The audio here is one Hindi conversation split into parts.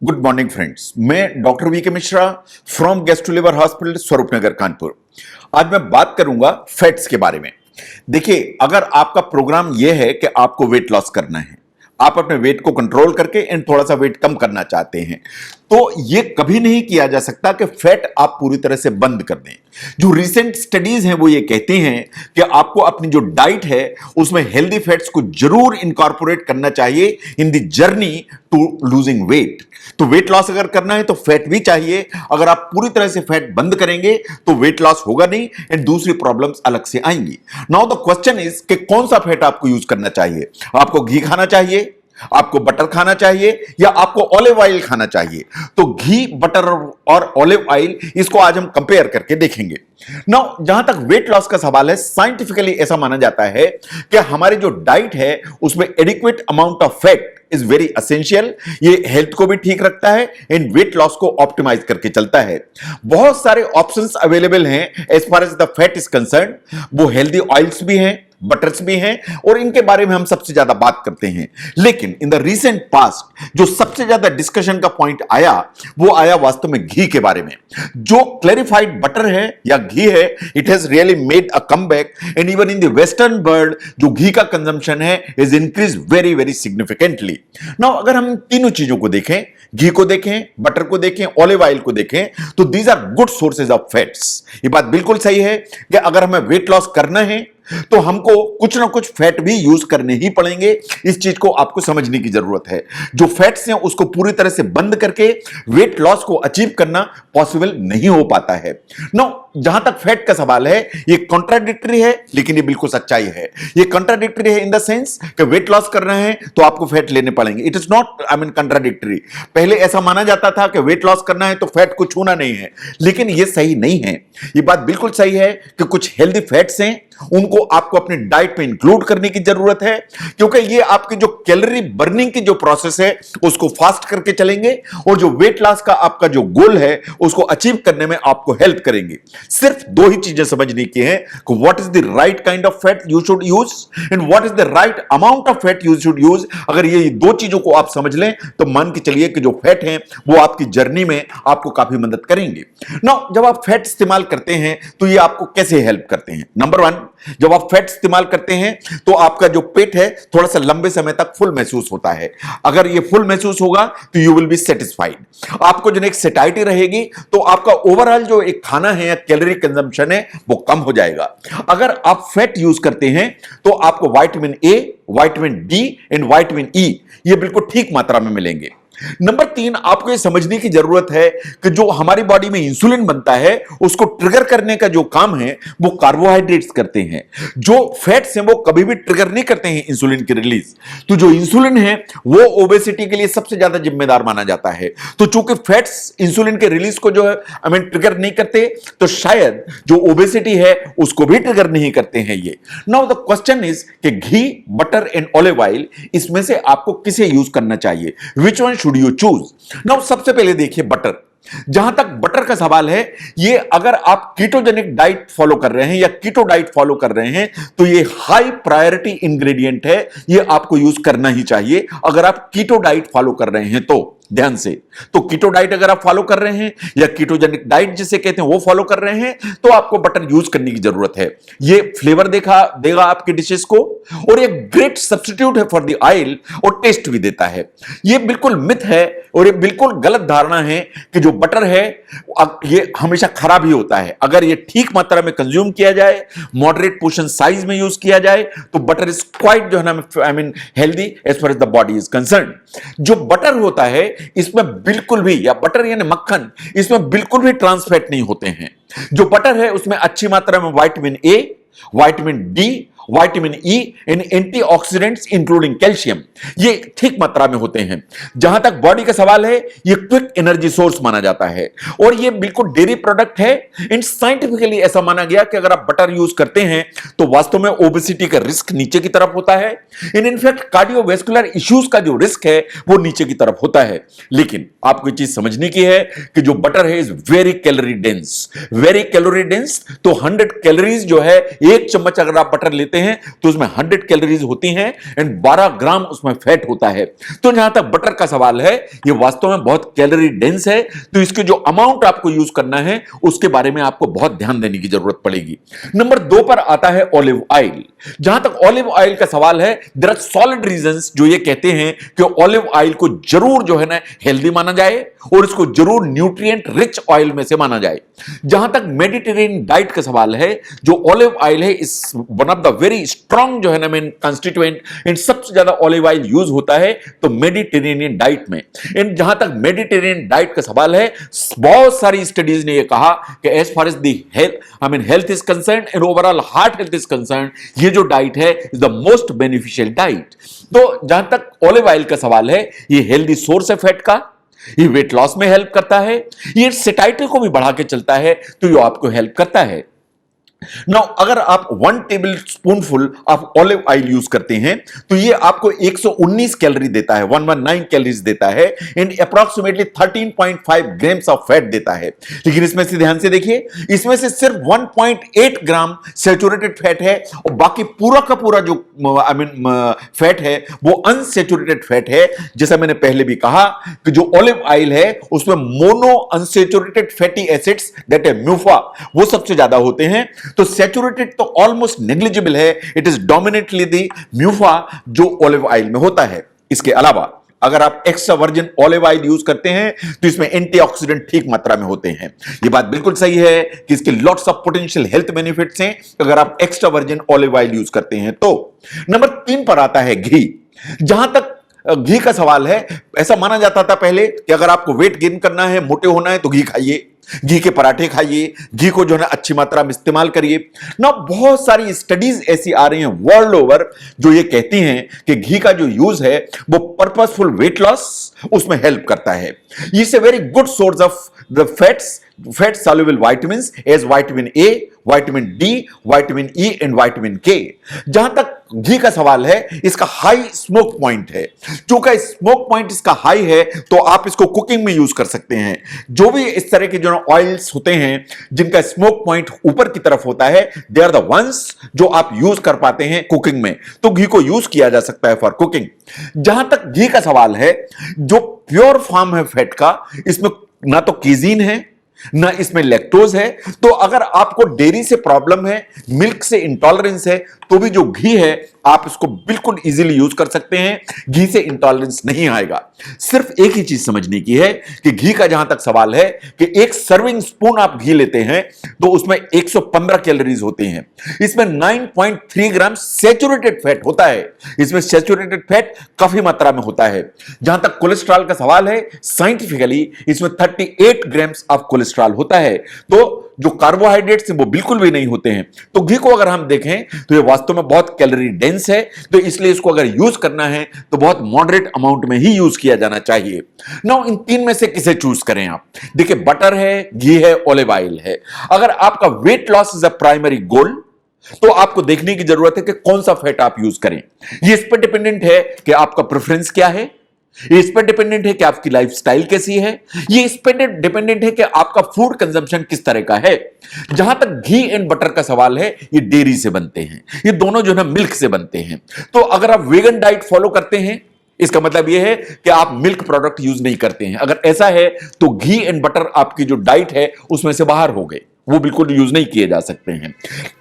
गुड मॉर्निंग फ्रेंड्स, मैं doctor V K Mishra from gastro liver hospital Swaroopnagar Kanpur. आज मैं बात करूंगा फैट्स के बारे में। देखिए, अगर आपका प्रोग्राम यह है कि आपको वेट लॉस करना है, आप अपने वेट को कंट्रोल करके एंड थोड़ा सा वेट कम करना चाहते हैं, तो यह कभी नहीं किया जा सकता कि फैट आप पूरी तरह से बंद कर दें। जो रिसेंट स्टडीज हैं वो ये कहती हैं कि आपको अपनी जो डाइट है उसमें हेल्दी फैट्स को जरूर इनकॉर्पोरेट करना चाहिए in the journey to losing weight. तो वेट लॉस अगर करना है तो फैट भी चाहिए। अगर आप पूरी तरह से फैट बंद करेंगे तो वेट लॉस होगा नहीं एंड दूसरी प्रॉब्लम्स अलग से आएंगी। नाउ द क्वेश्चन इज कि कौन सा फैट आपको यूज करना चाहिए। आपको घी खाना चाहिए, आपको बटर खाना चाहिए, या आपको ऑलिव ऑयल खाना चाहिए। तो घी, बटर और ऑलिव ऑयल, इसको आज हम कंपेयर करके देखेंगे। नाउ जहां तक वेट लॉस का सवाल है, साइंटिफिकली ऐसा माना जाता है कि हमारी जो डाइट है उसमें adequate amount of fat is very essential. ये हेल्थ को भी ठीक रखता है एंड वेट लॉस को ऑप्टिमाइज करके चलता है। बहुत सारे ऑप्शंस अवेलेबल हैं as far as the fat is concern. वो हेल्दी ऑयल्स भी हैं, बटर्स भी हैं, और इनके बारे में हम सबसे ज्यादा बात करते हैं। लेकिन इन द रीसेंट पास्ट जो सबसे ज्यादा डिस्कशन का पॉइंट आया वो आया वास्तव में घी के बारे में। जो क्लैरिफाइड बटर है या घी है, it has really made a comeback and even in the western world जो घी का कंजम्पशन है is increase very very significantly. Now अगर हम तीनों चीजों को देखें, घी को देखें, बटर को देखें, ऑलिव ऑयल को देखें, तो these are good sources of fats. ये बात बिल्कुल सही है कि अगर हमें वेट लॉस करना है तो हमको कुछ ना कुछ फैट भी यूज करने ही पड़ेंगे। इस चीज को आपको समझने की जरूरत है। जो फैट्स हैं उसको पूरी तरह से बंद करके वेट लॉस को अचीव करना पॉसिबल नहीं हो पाता है। नो, जहां तक फैट का सवाल है, ये कॉन्ट्राडिक्टरी है, लेकिन ये बिल्कुल सच्चाई है। ये कॉन्ट्राडिक्टरी है इन द सेंस कि वेट लॉस करना है तो आपको फैट लेने पड़ेंगे। It is not contradictory. पहले ऐसा माना जाता था कि वेट लॉस करना है तो फैट को छूना नहीं है, लेकिन ये सही नहीं है। ये बात बिल्कुल सही है कि कुछ हेल्दी फैट्स हैं, उनको आपको अपनी डाइट में इंक्लूड करने की जरूरत है, क्योंकि ये आपकी जो कैलोरी बर्निंग की जो प्रोसेस है उसको फास्ट करके चलेंगे और जो वेट लॉस का आपका जो गोल है उसको अचीव करने में आपको हेल्प करेंगे। सिर्फ दो ही चीजें समझने की है कि what is the right kind of fat you should use and what is the right amount of fat you should use. अगर ये दो चीजों को आप समझ लें तो मान के चलिए कि जो फैट है वो आपकी जर्नी में आपको काफी मदद करेंगे। नाउ जब आप फैट इस्तेमाल करते हैं तो ये आपको कैसे हेल्प करते हैं। नंबर वन, जब आप फैट इस्तेमाल करते हैं तो आपका जो पेट है थोड़ा सा लंबे समय तक फुल महसूस होता है। अगर ये फुल महसूस होगा तो यू विल बी सेटिस्फाइड। आपको जो एक सेटाइटी रहेगी तो आपका ओवरऑल जो एक खाना है या कैलोरी कंजम्पशन है वो कम हो जाएगा। अगर आप फैट यूज करते हैं तो आपको vitamin A, vitamin D and vitamin E ये बिल्कुल ठीक मात्रा में मिलेंगे। नंबर तीन, आपको यह समझने की जरूरत है कि जो हमारी बॉडी में इंसुलिन बनता है उसको ट्रिगर करने का जो काम है वो कार्बोहाइड्रेट्स करते हैं। जो फैट्स हैं वो कभी भी ट्रिगर नहीं करते हैं इंसुलिन की रिलीज। तो जो इंसुलिन है वो ओबेसिटी के लिए सबसे ज्यादा जिम्मेदार माना जाता है। तो चूंकि फैट्स इंसुलिन के रिलीज को जो है ट्रिगर नहीं करते, तो शायद जो ओबेसिटी है उसको भी ट्रिगर नहीं करते हैं ये। नाउ द क्वेश्चन इज कि घी, बटर एंड ऑलिव ऑयल, इसमें से आपको किसे यूज करना चाहिए, which one should you choose. Now सबसे पहले देखिए बटर। जहां तक बटर का सवाल है, ये अगर आप कीटोजेनिक डाइट फॉलो कर रहे हैं या कीटो डाइट फॉलो कर रहे हैं तो ये हाई प्रायोरिटी इंग्रेडिएंट है, ये आपको यूज करना ही चाहिए अगर आप कीटो डाइट फॉलो कर रहे हैं तो। ध्यान से, तो कीटो डाइट अगर आप फॉलो कर रहे हैं या कीटोजेनिक डाइट जिसे कहते हैं वो फॉलो कर रहे हैं तो आपको बटर यूज करने की जरूरत है। ये फ्लेवर देगा आपकी डिशेस को, और एक ग्रेट सब्स्टिट्यूट है फॉर द ऑयल, और टेस्ट भी देता है। ये बिल्कुल मिथ है और ये बिल्कुल गलत धारणा है कि जो बटर है ये हमेशा खराब ही होता है। अगर ये ठीक मात्रा में कंज्यूम किया जाए, मॉडरेट पोर्शन साइज में यूज किया जाए, तो बटर इज क्वाइट जो है ना healthy as far as the body is concern. जो बटर होता है इसमें बिल्कुल भी, या बटर यानी मक्खन, इसमें बिल्कुल भी ट्रांस फैट नहीं होते हैं। जो बटर है उसमें अच्छी मात्रा में vitamin A, vitamin D, vitamin E and antioxidants including calcium ये ठीक मात्रा में होते हैं। जहां तक बॉडी का सवाल है, ये क्विक एनर्जी सोर्स माना जाता है और ये बिल्कुल डेयरी प्रोडक्ट है। एंड साइंटिफिकली ऐसा माना गया कि अगर आप बटर यूज करते हैं तो वास्तव में ओबेसिटी का रिस्क नीचे की तरफ होता है। इनफैक्ट कार्डियोवैस्कुलर इश्यूज का जो रिस्क है वो नीचे की तरफ होता है। लेकिन आपको चीज समझने की है कि जो बटर है is very calorie dense, very calorie dense. तो 100 कैलोरीज जो है, एक चम्मच अगर आप बटर लेते लेते हैं तो उसमें 100 कैलोरीज होती हैं एंड 12 ग्राम उसमें फैट होता है। तो जहां तक बटर का सवाल है, ये वास्तव में बहुत कैलोरी डेंस है, तो इसके जो अमाउंट आपको यूज करना है उसके बारे में आपको बहुत ध्यान देने की जरूरत पड़ेगी। नंबर 2 पर आता है ऑलिव ऑयल। जहां तक ऑलिव ऑयल का सवाल है, देयर आर सॉलिड रीजंस जो ये कहते हैं कि ऑलिव ऑयल को जरूर जो है ना हेल्दी माना जाए और इसको जरूर न्यूट्रिएंट रिच ऑयल में से माना जाए। जहां तक मेडिटेरेनियन डाइट का सवाल है, जो ऑलिव ऑयल है इस one of the very strong जो है ना मेन कंस्टिट्यूएंट, एंड सबसे ज्यादा ऑलिव ऑयल यूज होता है तो मेडिटेरेनियन डाइट में। एंड जहां तक मेडिटेरेनियन डाइट का सवाल है, बहुत सारी स्टडीज ने यह कहा कि as far as the health is concern and overall heart health is concern, ये जो डाइट है is the most beneficial diet. तो जहां तक ऑलिव ऑयल का सवाल है, ये हेल्दी सोर्स है फैट का, ये वेट लॉस में हेल्प करता है, ये सेटाइटी को भी बढ़ा के चलता है, तो ये आपको हेल्प करता है। नाउ अगर आप 1 table spoonful of olive oil use करते हैं तो ये आपको 119 कैलोरी देता है, 119 कैलोरीज देता है and approximately 13.5 grams of fat देता है। लेकिन इसमें से ध्यान से देखिए, इसमें से सिर्फ 1.8 ग्राम सैचुरेटेड फैट है और बाकी पूरा का पूरा जो फैट है वो अनसैचुरेटेड फैट है। जैसा मैंने पहले भी कहा कि जो ऑलिव ऑयल है उसमें mono unsaturated fatty acids that है म्यूफा, वो सबसे ज्यादा होते हैं। तो सैचुरेटेड तो ऑलमोस्ट नेग्लिजिबल है, इट इज डोमिनेटली दी म्यूफा जो ऑलिव ऑयल में होता है। इसके अलावा अगर आप extra virgin olive oil use करते हैं तो इसमें एंटीऑक्सीडेंट ठीक मात्रा में होते हैं। यह बात बिल्कुल सही है कि इसके lots of potential health benefits हैं अगर आप extra virgin olive oil use करते हैं तो। नंबर 3 पर आता है घी। जहां तक घी का सवाल है, ऐसा माना जाता था पहले कि अगर आपको वेट गेन करना है, मोटे होना है तो घी खाइए, घी के पराठे खाइए, घी को जो है अच्छी मात्रा में इस्तेमाल करिए ना। बहुत सारी स्टडीज ऐसी आ रही हैं वर्ल्ड ओवर जो ये कहती हैं कि घी का जो यूज है वो पर्पसफुल वेट लॉस उसमें हेल्प करता है। It's a very good source of the fat soluble vitamins as vitamin A, vitamin D, vitamin E and vitamin K. जहां तक घी का सवाल है, इसका हाई स्मोक पॉइंट है। चूंकि स्मोक पॉइंट इसका हाई है तो आप इसको कुकिंग में यूज कर सकते हैं। जो भी इस तरह के जो ऑयल्स होते हैं जिनका स्मोक पॉइंट ऊपर की तरफ होता है, दे आर द वंस जो आप यूज कर पाते हैं कुकिंग में, तो घी को यूज किया जा सकता है फॉर कुकिंग। जहां तक घी का सवाल है, जो प्योर फॉर्म है फैट का, इसमें ना तो केजीन है ना इसमें लैक्टोज है। तो अगर आपको डेयरी से प्रॉब्लम है, मिल्क से इंटॉलरेंस है, तो भी जो घी है आप इसको बिल्कुल इजीली यूज कर सकते हैं, घी से इंटॉलरेंस नहीं आएगा। सिर्फ एक ही चीज समझने की है कि घी का जहां तक सवाल है कि एक सर्विंग स्पून आप घी लेते हैं तो उसमें 115 कैलोरीज होते हैं। इसमें 9.3 ग्राम सैचुरेटेड फैट होता है, इसमें सैचुरेटेड फैट काफी मात्रा में होता है। जहां तक कोलेस्ट्रॉल का सवाल है, साइंटिफिकली इसमें 38 ग्राम्स ऑफ कोलेस्ट्रॉल होता है। तो जो कार्बोहाइड्रेट्स वो बिल्कुल भी नहीं होते हैं। तो घी को अगर हम देखें तो ये वास्तव में बहुत कैलोरी डेंस है, तो इसलिए इसको अगर यूज करना है तो बहुत मॉडरेट अमाउंट में ही यूज किया जाना चाहिए। नाउ इन 3 में से किसे चूज करें आप? देखिए, बटर है, घी है, ऑलिव ऑयल है। अगर आपका weight loss is a primary goal तो आपको देखने की जरूरत है कि कौन सा फैट आप यूज करें। ये इस पर डिपेंडेंट है कि आपका प्रेफरेंस क्या है, ये इस पर डिपेंडेंट है कि आपकी लाइफस्टाइल कैसी है, ये इस पर डिपेंडेंट है कि आपका फूड कंजम्पशन किस तरह का है। जहां तक घी एंड बटर का सवाल है, ये डेयरी से बनते हैं, ये दोनों जो है मिल्क से बनते हैं। तो अगर आप वेगन डाइट फॉलो करते हैं, इसका मतलब यह है कि आप मिल्क प्रोडक्ट यूज नहीं करते हैं। अगर ऐसा है तो घी एंड बटर आपकी जो डाइट है उसमें से बाहर हो गए, वो बिल्कुल यूज नहीं किए जा सकते हैं।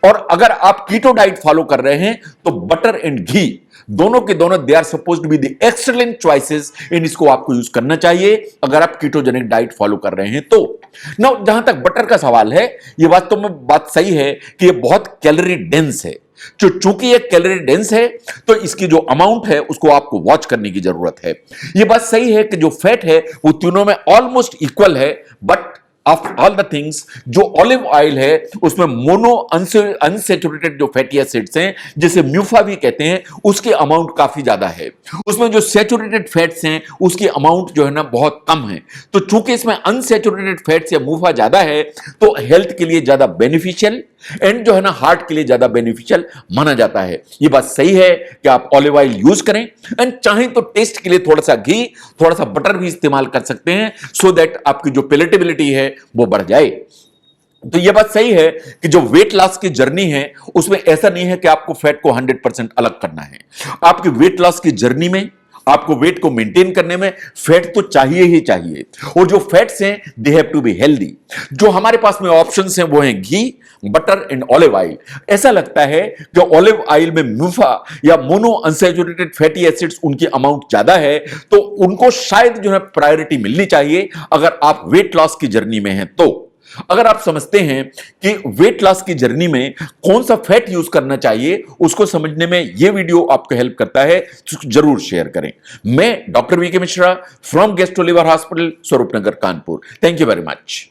और अगर आप कीटो डाइट फॉलो कर रहे हैं तो बटर एंड घी दोनों के दोनों they are supposed to be the excellent choices, इन इसको आपको यूज करना चाहिए अगर आप कीटोजेनिक डाइट फॉलो कर रहे हैं तो। नाउ जहां तक बटर का सवाल है, ये वास्तव में बात सही है कि ये बहुत कैलोरी डेंस है। चूंकि ये कैलोरी डेंस है तो इसकी जो अमाउंट है उसको आपको वॉच करने की जरूरत है। ये बात सही है कि जो फैट है वो तीनों में ऑलमोस्ट इक्वल है, but of all the things जो ऑलिव ऑयल है उसमें मोनो अनसैचुरेटेड जो फैटी एसिड्स हैं, जिसे म्यूफा भी कहते हैं, उसकी अमाउंट काफी ज्यादा है। उसमें जो सैचुरेटेड फैट्स हैं उसकी अमाउंट जो है ना बहुत कम है। तो चूंकि इसमें अनसैचुरेटेड फैट्स या म्यूफा ज्यादा है तो हेल्थ के लिए ज्यादा बेनिफिशियल एंड जो है ना हार्ट के लिए ज्यादा बेनिफिशियल माना जाता है। ये बात सही है कि आप ऑलिव ऑयल यूज करें एंड चाहें तो टेस्ट के लिए थोड़ा सा घी, थोड़ा सा बटर भी इस्तेमाल कर सकते हैं, सो दैट आपकी जो पेलेटेबिलिटी है वो बढ़ जाए। तो यह बात सही है कि जो वेट लॉस की जर्नी है उसमें ऐसा नहीं है कि आपको फैट को 100% अलग करना है। आपकी वेट लॉस की जर्नी में आपको वेट को मेंटेन करने में फैट तो चाहिए ही चाहिए, और जो फैट्स हैं they have to be healthy. जो हमारे पास में ऑप्शंस हैं वो हैं घी, बटर एंड ऑलिव ऑयल। ऐसा लगता है कि ऑलिव ऑयल में मुफा या मोनो अनसैचुरेटेड फैटी एसिड्स उनकी अमाउंट ज्यादा है, तो उनको शायद जो है प्रायोरिटी मिलनी चाहिए अगर आप वेट लॉस की जर्नी में हैं। तो अगर आप समझते हैं कि वेट लॉस की जर्नी में कौन सा फैट यूज करना चाहिए, उसको समझने में यह वीडियो आपको हेल्प करता है, तो जरूर शेयर करें। मैं doctor V K Mishra from gastro liver hospital, Swaroopnagar, Kanpur. Thank you very much.